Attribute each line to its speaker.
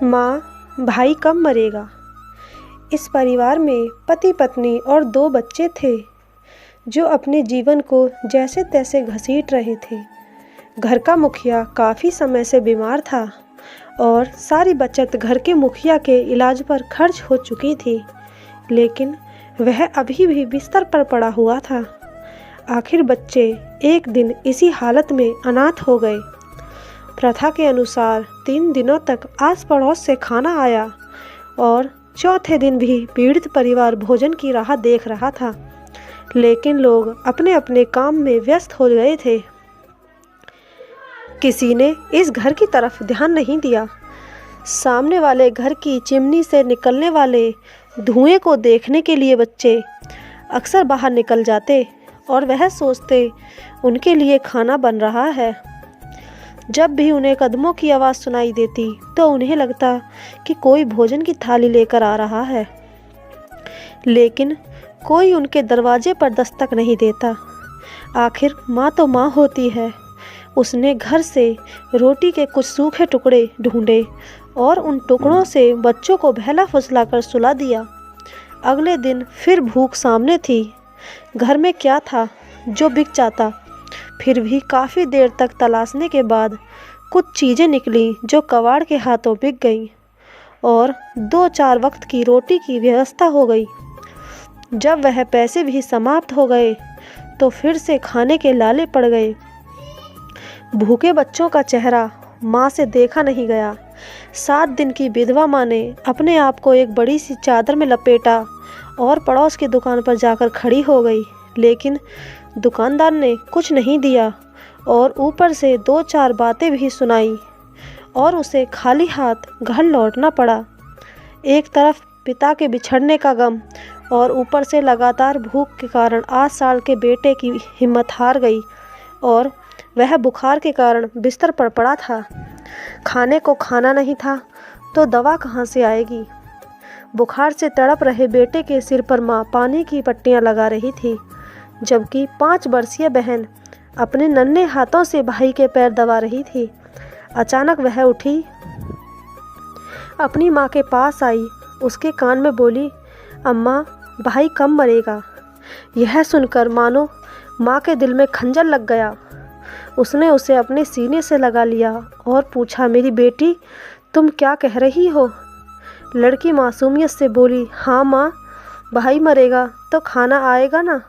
Speaker 1: माँ, भाई कब मरेगा। इस परिवार में पति पत्नी और 2 बच्चे थे जो अपने जीवन को जैसे तैसे घसीट रहे थे। घर का मुखिया काफ़ी समय से बीमार था और सारी बचत घर के मुखिया के इलाज पर खर्च हो चुकी थी, लेकिन वह अभी भी बिस्तर पर पड़ा हुआ था। आखिर बच्चे एक दिन इसी हालत में अनाथ हो गए। प्रथा के अनुसार 3 दिनों तक आस पड़ोस से खाना आया और चौथे दिन भी पीड़ित परिवार भोजन की राह देख रहा था, लेकिन लोग अपने अपने काम में व्यस्त हो गए थे। किसी ने इस घर की तरफ ध्यान नहीं दिया। सामने वाले घर की चिमनी से निकलने वाले धुएं को देखने के लिए बच्चे अक्सर बाहर निकल जाते और वह सोचते उनके लिए खाना बन रहा है। जब भी उन्हें कदमों की आवाज़ सुनाई देती तो उन्हें लगता कि कोई भोजन की थाली लेकर आ रहा है, लेकिन कोई उनके दरवाजे पर दस्तक नहीं देता। आखिर माँ तो माँ होती है। उसने घर से रोटी के कुछ सूखे टुकड़े ढूंढे और उन टुकड़ों से बच्चों को बहला फुसलाकर सुला दिया। अगले दिन फिर भूख सामने थी। घर में क्या था जो बिक जाता। फिर भी काफ़ी देर तक तलाशने के बाद कुछ चीज़ें निकली जो कबाड़ के हाथों बिक गईं और 2-4 वक्त की रोटी की व्यवस्था हो गई। जब वह पैसे भी समाप्त हो गए तो फिर से खाने के लाले पड़ गए। भूखे बच्चों का चेहरा माँ से देखा नहीं गया। 7 दिन की विधवा माँ ने अपने आप को एक बड़ी सी चादर में लपेटा और पड़ोस की दुकान पर जाकर खड़ी हो गई, लेकिन दुकानदार ने कुछ नहीं दिया और ऊपर से 2-4 बातें भी सुनाई और उसे खाली हाथ घर लौटना पड़ा। एक तरफ पिता के बिछड़ने का गम और ऊपर से लगातार भूख के कारण 8 साल के बेटे की हिम्मत हार गई और वह बुखार के कारण बिस्तर पर पड़ा था। खाने को खाना नहीं था तो दवा कहाँ से आएगी। बुखार से तड़प रहे बेटे के सिर पर माँ पानी की पट्टियाँ लगा रही थी, जबकि 5 वर्षीय बहन अपने नन्हे हाथों से भाई के पैर दबा रही थी। अचानक वह उठी, अपनी माँ के पास आई, उसके कान में बोली, अम्मा, भाई कब मरेगा। यह सुनकर मानो माँ के दिल में खंजर लग गया। उसने उसे अपने सीने से लगा लिया और पूछा, मेरी बेटी, तुम क्या कह रही हो। लड़की मासूमियत से बोली, हाँ माँ, भाई मरेगा तो खाना आएगा ना।